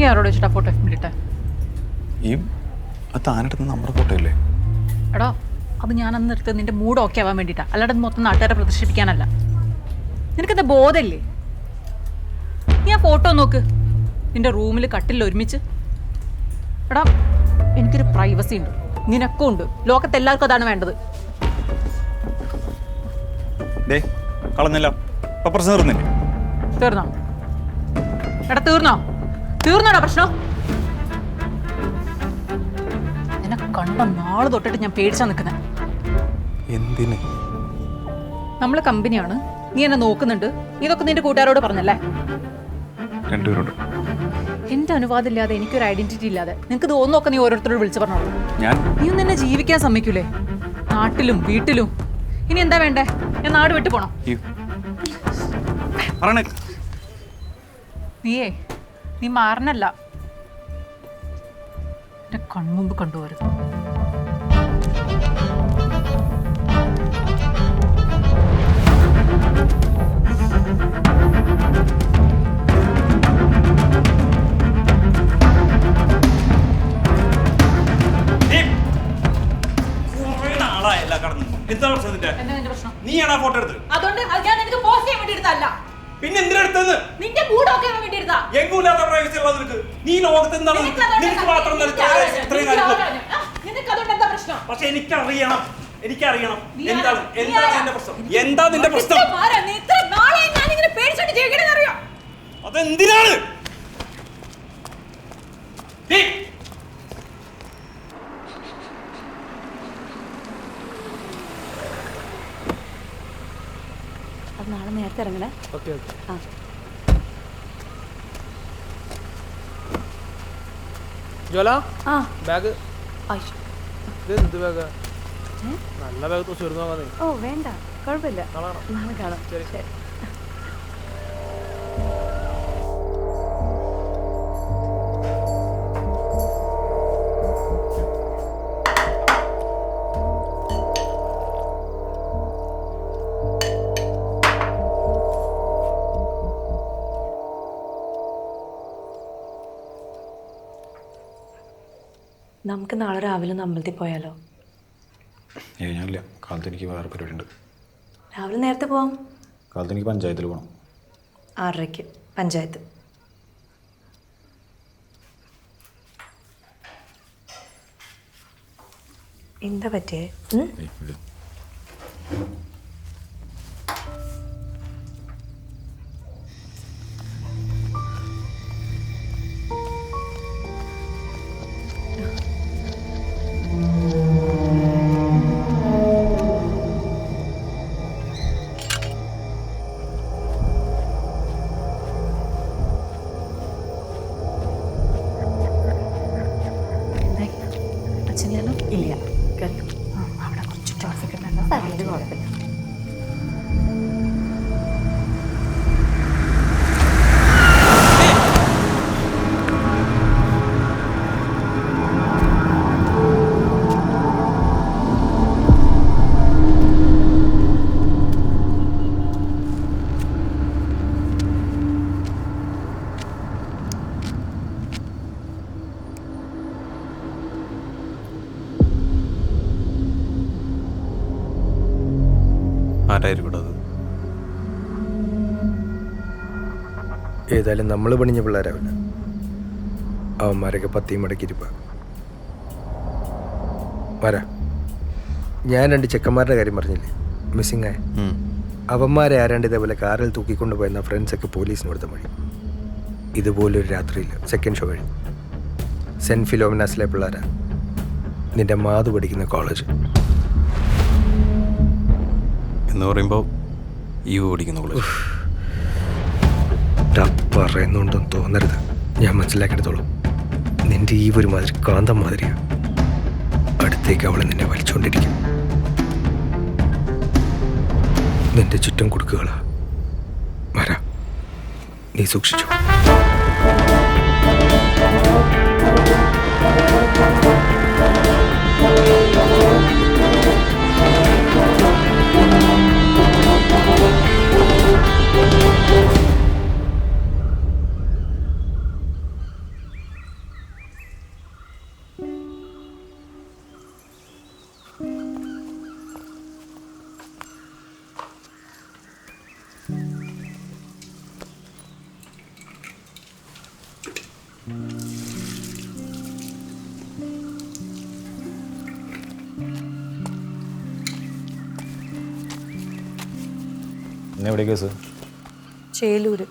നീ ആരോട് വെച്ചിട്ടാ ഫോട്ടോ ഇട്ടേ? ഈ താനെടുത്ത നമ്മുടെ ഫോട്ടോ അല്ലേ? എടാ അത് ഞാൻ അന്ന് എടുത്തത് നിന്റെ മൂഡ് ഓക്കെ ആവാൻ വേണ്ടിയിട്ടാ, അല്ലാണ്ട് മൊത്തം നാട്ടുകാരെ പ്രദർശിപ്പിക്കാനല്ല. നിനക്കെന്താ ബോധമില്ലേ? നീ ആ ഫോട്ടോ നോക്ക്, നിന്റെ റൂമിൽ കട്ടിൽ ഒരുമിച്ച്. എടാ എനിക്കൊരു പ്രൈവസി ഉണ്ട്, നിനക്കും ഉണ്ട്, ലോകത്ത് എല്ലാവർക്കും അതാണ് വേണ്ടത്. കളഞ്ഞല്ലോ തീർന്നോ? എടാ തീർന്നോടാ പ്രശ്നം? നിന്നെ കണ്ട നാളെ തൊട്ടിട്ട് ഞാൻ പേടിച്ചാ നിൽക്കുന്നത്. എന്തിന്? നമ്മള് കമ്പനിയാണ്, നീ എന്നെ നോക്കുന്നുണ്ട്, നീ ഇതൊക്കെ നിന്റെ കൂട്ടുകാരോട് പറഞ്ഞല്ലേ? രണ്ടുപേരോട്. എന്റെ അനുവാദം ഇല്ലാതെ, എനിക്കൊരു ഐഡന്റിറ്റി ഇല്ലാതെ നിനക്ക് തോന്നുന്നൊക്കെ നീ ഓരോരുത്തരോട് വിളിച്ചു പറഞ്ഞോളൂ. നീ ഒന്നും എന്നെ ജീവിക്കാൻ സമ്മതിക്കൂലേ? നാട്ടിലും വീട്ടിലും. ഇനി എന്താ വേണ്ടേ? ഞാൻ നാട് വിട്ടു പോണം. നീ മാറണല്ല, എന്റെ കൺമുമ്പ് കണ്ടുപോരുത്. നീയാണ് ഫോട്ടോ എടുത്തത്? പിന്നെ എന്തിനാ എടുത്തത്? എങ്ങൂല്ലാത്ത പ്രൈവസി ഉള്ളത് നിനക്ക്? നീ ലോകത്ത് എന്താണ് നിനക്ക് മാത്രം പക്ഷെ എനിക്കറിയണം എന്താണ് എന്റെ പ്രശ്നം? എന്താ നിന്റെ പ്രശ്നം? അതെന്തിനാണ്? നാളെ നേരത്തെ ഇറങ്ങണേ. ബാഗ് നല്ല ബാഗ് ചേർന്ന്. ഓ വേണ്ട, കുഴപ്പമില്ല, നാളെ കാണാം. ശരി. നമുക്ക് നാളെ രാവിലെ ഒന്ന് അമ്പലത്തിൽ പോയാലോ? ഞാനില്ല, കാലത്ത് എനിക്ക് വേറെ പരിപാടി ഉണ്ട്. രാവിലെ നേരത്തെ പോവാം. കാലത്ത് എനിക്ക് പഞ്ചായത്തിൽ പോകണം. 6:30 പഞ്ചായത്ത്. എന്താ പറ്റിയേ? ഇല്ല, അവിടെ കുറച്ച് ട്രാഫിക് ഉണ്ടല്ലോ, കുഴപ്പമില്ല. ഏതായാലും നമ്മൾ പണിഞ്ഞ പിള്ളേരാവില്ല, അവന്മാരൊക്കെ പത്തിയും മടക്കിരിപ്പ. വരാ, ഞാൻ 2 ചെക്കന്മാരുടെ കാര്യം പറഞ്ഞില്ലേ മിസ്സിംഗ് ആയ? അവന്മാരെ ആരാണ്ട് ഇതേപോലെ കാറിൽ തൂക്കിക്കൊണ്ട് പോയെന്ന ഫ്രണ്ട്സൊക്കെ പോലീസിന് കൊടുത്ത മഴ. ഇതുപോലൊരു രാത്രിയിൽ സെക്കൻഡ് ഷോ കഴിഞ്ഞു. സെൻറ്റ് ഫിലോമിനാസിലെ പിള്ളേരാ, നിന്റെ മാധു പഠിക്കുന്ന കോളേജ് എന്ന് പറയുമ്പോൾ ഈ ഓടിക്കുന്ന കോളേജ് പറയുന്നുണ്ടെന്ന് തോന്നരുത്. ഞാൻ മനസ്സിലാക്കിയെടുത്തോളൂ. നിന്റെ ഈ ഒരു മാതിരി കാന്തം മാതിരിയാ. അടുത്തേക്ക് അവളെ നിന്നെ വലിച്ചുകൊണ്ടിരിക്കും. നിന്റെ ചുറ്റും കൊടുക്കുകളാ. വരാ, നീ സൂക്ഷിച്ചു. ഇന്ന് എവിടെ കേസ്? ചേലൂര്.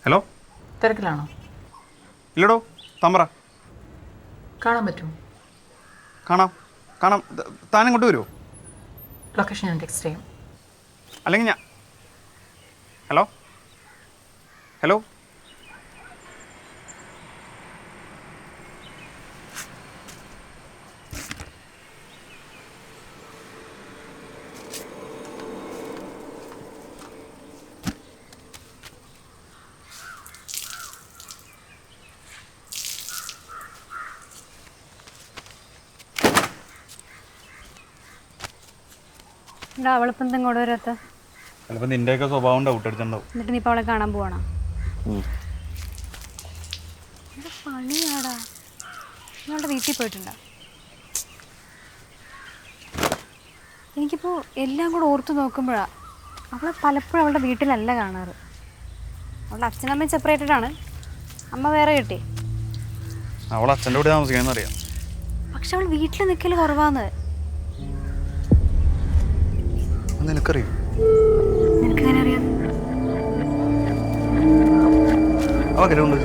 ഹലോ, തിരക്കിലാണോ? ഇല്ലടോ, തമ്പറ. കാണാൻ പറ്റുമോ? കാണാം കാണാം. താൻ ഇങ്ങോട്ട് വരുമോ? ലൊക്കേഷൻ ഞാൻ ടെക്സ്റ്റ് ചെയ്യാം. അല്ലെങ്കിൽ ഞാൻ ഹലോ ഹലോ അവളിപ്പം എന്താ ഇങ്ങോട്ട് വരാത്ത? ചിലപ്പോൾ നിൻ്റെയൊക്കെ സ്വഭാവം ഡൗട്ട് അടിച്ചിട്ടുണ്ടാവും. എന്നിട്ട് നീ ഇപ്പോൾ അവളെ കാണാൻ പോവാണോ? പണിയാടാ. നിങ്ങളുടെ വീട്ടിൽ പോയിട്ടുണ്ടോ? എനിക്കിപ്പോൾ എല്ലാം കൂടെ ഓർത്ത് നോക്കുമ്പോഴാണ് അവളെ പലപ്പോഴും അവളുടെ വീട്ടിലല്ല കാണാറ്. അവളുടെ അച്ഛനമ്മയും സെപ്പറേറ്റഡ് ആണ്, അമ്മ വേറെ കിട്ടി. അവൾ അച്ഛൻ്റെ കൂടെ താമസിക്കണമെന്ന് അറിയാം. പക്ഷെ അവൾ വീട്ടിൽ നിൽക്കൽ കുറവാന്ന്. നിനക്കറിയോ? നിനക്കെങ്ങനെ അറിയാം? അവരുണ്ട്.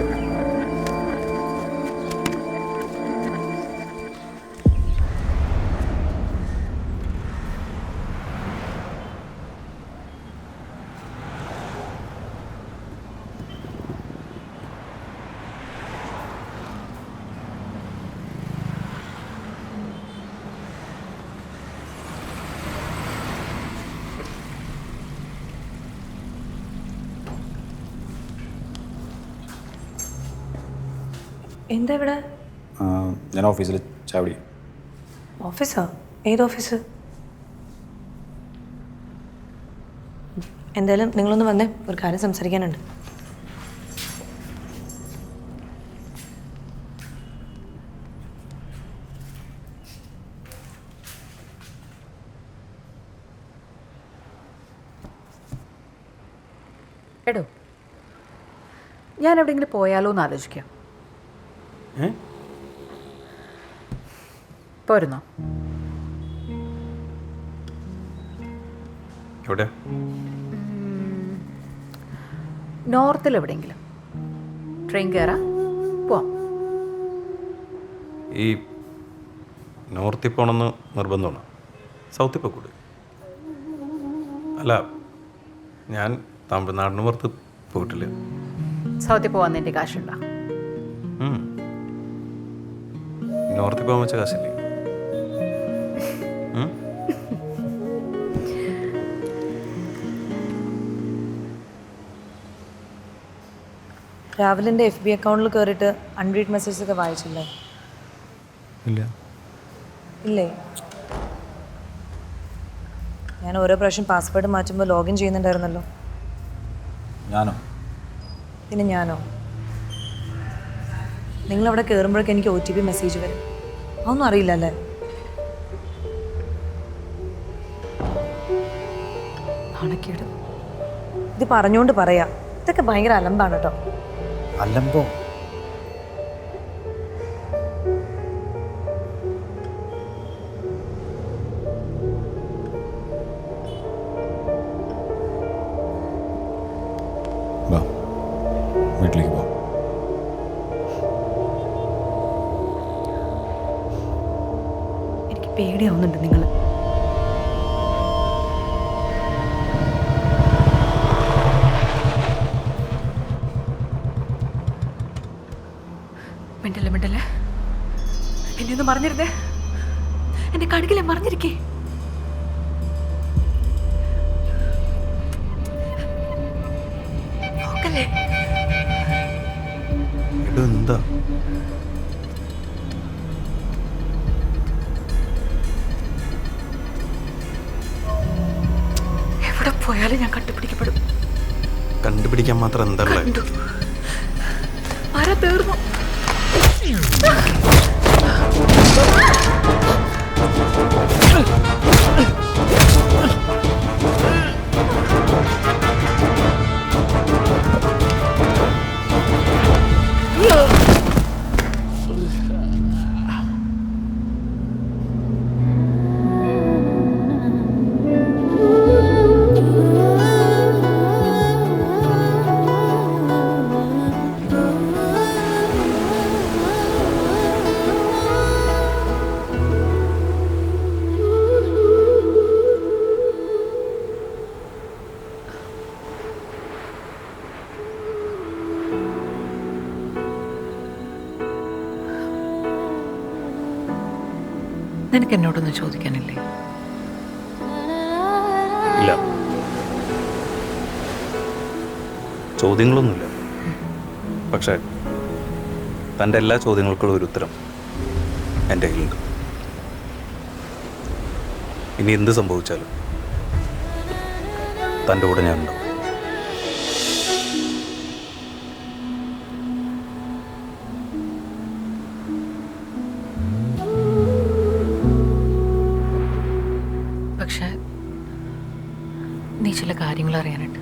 എന്താ ഇവിടെ? ഞാൻ ഓഫീസിൽ ചാവടി. ഓഫീസോ? ഏത് ഓഫീസ്? എന്തായാലും നിങ്ങളൊന്ന് വന്നേ, ഒരു കാര്യം സംസാരിക്കാനുണ്ട്. എടോ, ഞാൻ എവിടെയെങ്കിലും പോയാലോ എന്ന് ആലോചിക്കാം. പോരുന്നോ? എവിടെ? നോർത്തിൽ എവിടെയെങ്കിലും ട്രെയിൻ കയറാം, പോവാം. ഈ നോർത്തിൽ പോകണമെന്ന് നിർബന്ധമാണ്. സൗത്തിൽ പോയിക്കൂടെ? അല്ല, ഞാൻ തമിഴ്നാടിന് പുറത്ത് പോയിട്ടില്ല. സൗത്തിൽ പോകാൻ എൻ്റെ കാശുണ്ടോ? നോർത്തിൽ പോകാൻ വെച്ച കാശില്ലേ? രാവിലെ FB അക്കൗണ്ടിൽ കയറിയിട്ട് അൺറീഡ് മെസ്സേജസ് ഒക്കെ വായിച്ചില്ലേ? ഇല്ല. ഇല്ലേ? ഞാൻ ഓരോ പ്രാവശ്യം പാസ്വേഡ് മാറ്റുമ്പോൾ ലോഗിൻ ചെയ്യുന്നുണ്ടായിരുന്നല്ലോ. ഞാനോ? പിന്നെ ഞാനോ? നിങ്ങളവിടെ കയറുമ്പോഴൊക്കെ എനിക്ക് OTP മെസ്സേജ് വരും. അതൊന്നും അറിയില്ല അല്ലേ? നാണക്കേട്. ഇത് പറഞ്ഞുകൊണ്ട് പറയാ, ഇതൊക്കെ ഭയങ്കര അലമ്പാണ് കേട്ടോ. അല്ലമ്പോ വീട്ടിലേക്ക് പോ. എനിക്ക് പേടിയാവുന്നുണ്ട് നിങ്ങൾ. മിണ്ടല്ലേ മിണ്ടല്ലേ, എന്നെ ഒന്ന് മറിഞ്ഞിരുന്നേ, എന്റെ കടുകിലെ മറിഞ്ഞിരിക്കേ. സുഖല്ലേ? എടോ എന്താ? എവിടെ പോയാലും ഞാൻ കണ്ടുപിടിക്കപ്പെടും. കണ്ടുപിടിക്കാൻ മാത്രം എന്തല്ലേ? കണ്ടു. ആരാ തീർന്നു? നിനക്ക് എന്നോടൊന്നും ചോദിക്കാനില്ലേ? ഇല്ല, ചോദ്യങ്ങളൊന്നുമില്ല. പക്ഷേ തൻ്റെ എല്ലാ ചോദ്യങ്ങൾക്കുള്ള ഒരു ഉത്തരം എൻ്റെ കയ്യിലുണ്ട്. ഇനി എന്ത് സംഭവിച്ചാലും തൻ്റെ കൂടെ ഞാനുണ്ടാവും. പക്ഷെ നീ ചില കാര്യങ്ങൾ അറിയാനുണ്ട്.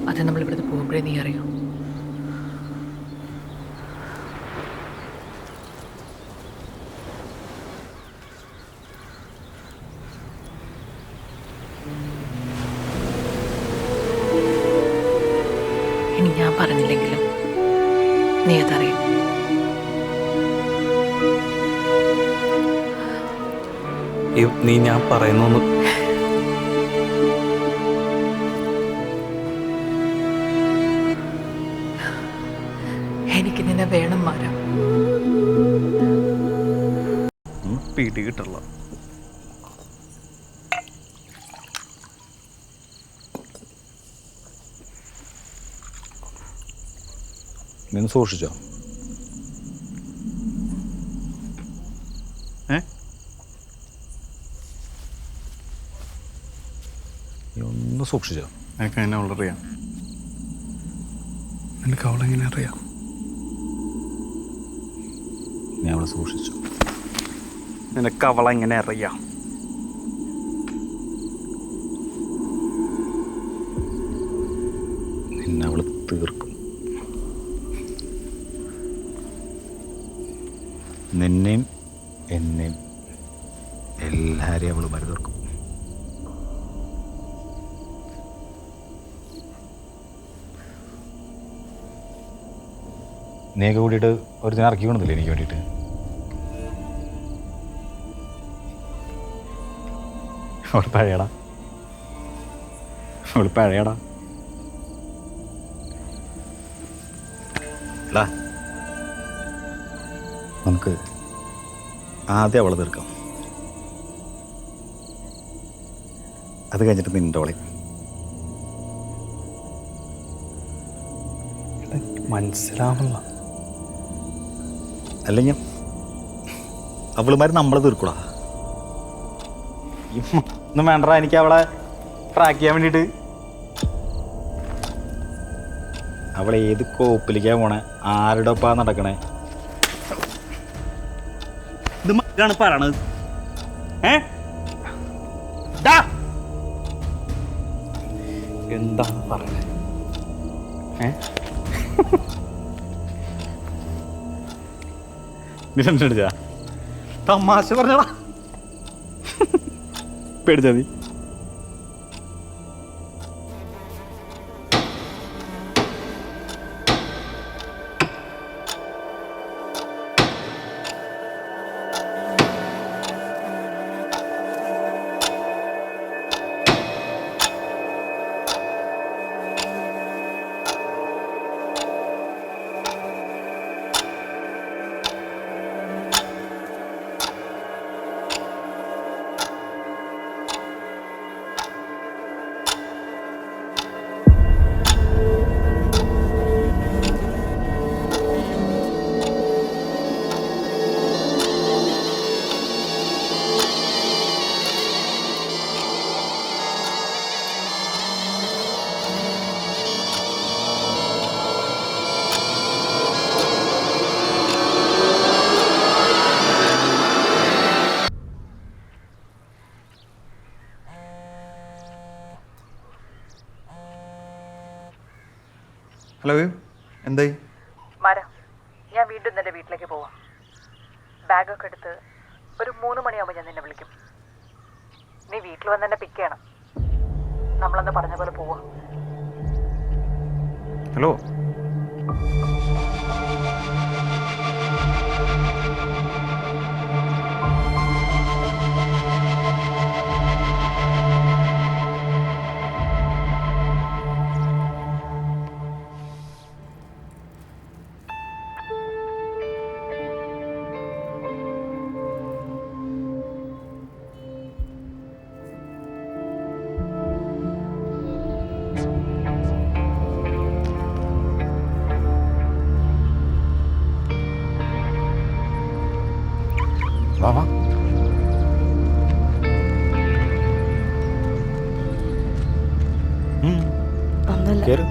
അത് നമ്മൾ ഇവിടുന്ന് പോകുമ്പോഴേ നീ അറിയൂ. ഇനി ഞാൻ പറഞ്ഞില്ലെങ്കിലും നീ അതറിയും. നീ ഞാൻ പറയുന്നൊന്ന് എനിക്ക് നിന്നെ വേണം മാറാം. പിടി കിട്ടുള്ള നിന്ന് സൂക്ഷിച്ചോ? നീ ഒന്ന് സൂക്ഷിച്ചോ? നിനക്ക് എന്നെ അവളറിയാം. നിനക്ക് അവളെങ്ങനെ അറിയാം? നീ അവളെ സൂക്ഷിച്ചു. നിനക്ക് അവളെങ്ങനെ അറിയാം? നിന്നെ അവള് തീർക്കും. നിന്നെയും എന്നെയും എല്ലാവരെയും അവള് മരുതീർക്കും. നീയൊക്കെ കൂടിയിട്ട് ഒരു ദിനം ഇറക്കി കൊണ്ടില്ലേ എനിക്ക് വേണ്ടിയിട്ട്? അവൾ പഴയടാ, അവൾ പഴയടാ. അല്ല, നമുക്ക് ആദ്യം അവളെ തീർക്കാം. അത് കഴിഞ്ഞിട്ട് നിൻ്റെ അവളെ. മനസ്സിലാവുള്ള അല്ലെങ്കിൽ അവളുമാർ നമ്മളെ തീർക്കൂടാ. ഒന്നും വേണ്ട, എനിക്ക് അവളെ ട്രാക്ക് ചെയ്യാൻ വേണ്ടിയിട്ട്. അവൾ ഏത് കോപ്പിലേക്കാ പോണേ, ആരുടെ ഒപ്പാ നടക്കണേ? ഇത് മറ്റാണ് പറയണത്. എന്താ പറയണേ? നിരടിച്ചാ തമാശ പറഞ്ഞടാ, പേടിച്ചാ നീ? ഹലോ എന്തായി? മരം ഞാൻ വീണ്ടും നിന്റെ വീട്ടിലേക്ക് പോവാം. ബാഗൊക്കെ എടുത്ത് ഒരു 3 മണിയാകുമ്പോൾ ഞാൻ നിന്നെ വിളിക്കും. നീ വീട്ടിൽ വന്ന് എന്നെ പിക്ക് ചെയ്യണം. നമ്മളന്ന് പറഞ്ഞ പോലെ പോവാം. ഹലോ വാ വാ. ഒന്നുമില്ല. കേറ്.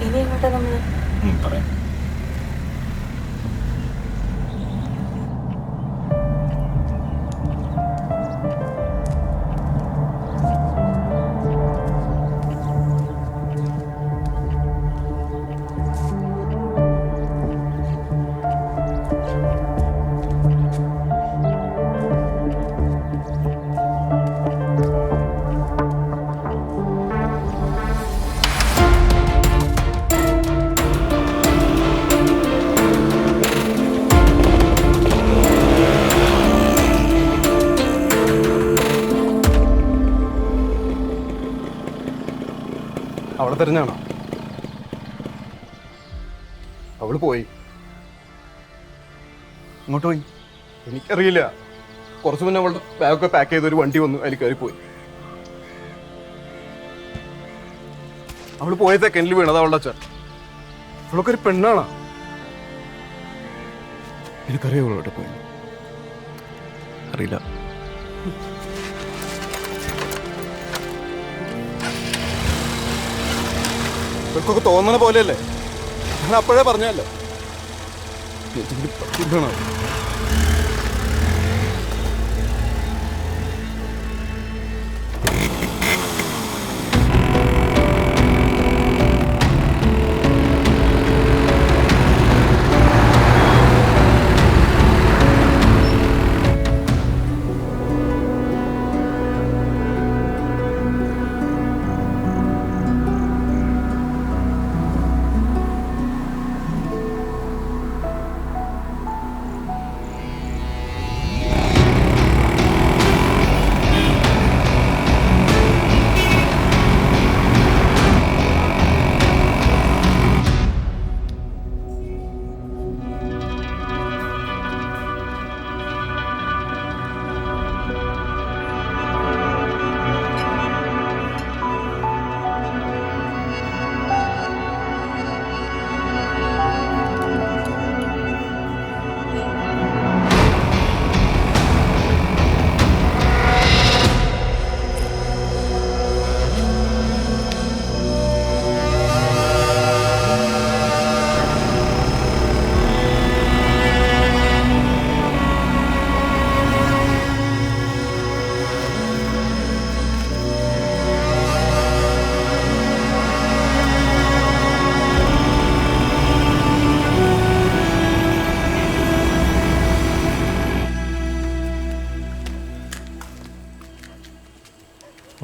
ഇനി എങ്ങോട്ടാ നമ്മള്? പറയാം. അവളെ തെരഞ്ഞാണോ? അവള് പോയി. ഇങ്ങോട്ട് പോയി. എനിക്കറിയില്ല. കുറച്ച് മുന്നേ അവളുടെ ബാഗൊക്കെ പാക്ക് ചെയ്ത ഒരു വണ്ടി വന്നു, അതിൽ കയറി പോയി. അവള് പോയ സെക്കൻഡിൽ വീണത് അവളുടെ അച്ഛൻ. അവളൊക്കെ ഒരു പെണ്ണാണ്. എനിക്കറിയാം അവളോട്ട് പോയി. അറിയില്ല. ഇവർക്കൊക്കെ തോന്നണ പോലെയല്ലേ? ഞാൻ അപ്പോഴേ പറഞ്ഞല്ലോ.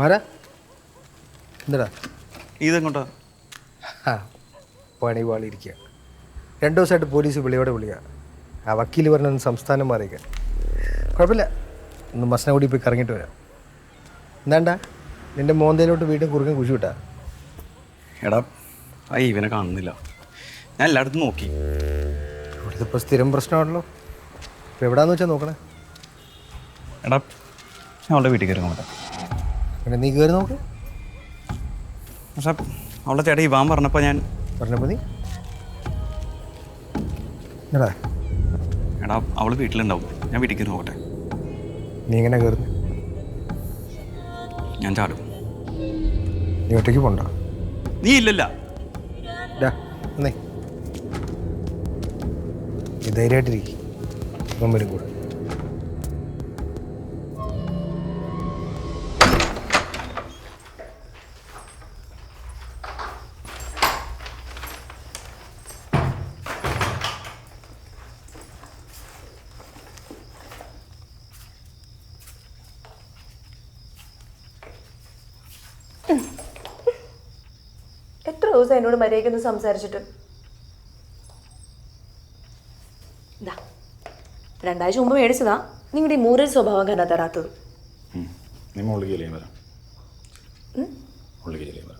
ആരാ? എന്താടാ? ഇതെങ്ങോട്ടാ? ആ, പണി പാളിയിരിക്കുക. 2 ദിവസമായിട്ട് പോലീസ് വിളിയോടെ വിളിക്കുക. ആ വക്കീൽ പറഞ്ഞൊന്ന് സംസ്ഥാനം മാറിയേക്കാൻ. കുഴപ്പമില്ല, ഒന്ന് മസനഗുടി പോയി കറങ്ങിയിട്ട് വരാം. എന്താണ്ടാ നിൻ്റെ മോന്തയിലോട്ട് വീണ്ടും കുറുക്കൻ കുഴിച്ചു വിട്ടാ? എടാ, ആ ഇവനെ കാണുന്നില്ല. ഞാൻ എല്ലായിടത്തും നോക്കി. ഇവിടുത്തെ ഇപ്പോൾ സ്ഥിരം പ്രശ്നമാണല്ലോ. ഇപ്പോൾ എവിടെയാണെന്ന് വെച്ചാൽ നോക്കണേ. എടാ, ഞാൻ അവളുടെ വീട്ടിൽ കയറി നോക്കട്ടെ. പിന്നെ നീ കയറി നോക്ക്. പക്ഷെ അവളുടെ ചേട്ടാ ഇവാൻ പറഞ്ഞപ്പോൾ ഞാൻ പറഞ്ഞപ്പോൾ നീ എടാ എടാ അവൾ വീട്ടിലുണ്ടാവും. ഞാൻ വീട്ടിൽ കയറി നോക്കട്ടെ. നീ എങ്ങനെ കയറുന്നു? ഞാൻ ചാടും. നീ ഒറ്റയ്ക്ക് പോണ്ട. നീ ഇല്ലല്ല. ഡാ എന്നേ നീ ധൈര്യമായിട്ടിരിക്കും. ഇപ്പം വരും കൂടെ. എത്ര ദിവസം എന്നോട് മര്യാദയ്ക്കൊന്ന് സംസാരിച്ചിട്ട്? ഇതാ 2 ആഴ്ച മുമ്പ് മേടിച്ചതാ. നിങ്ങളുടെ ഈ മൂരൽ സ്വഭാവം കാരണം തരാത്തത്. നീ മുകളിലേക്ക് വരാം. മുകളിലേക്ക് വരാം.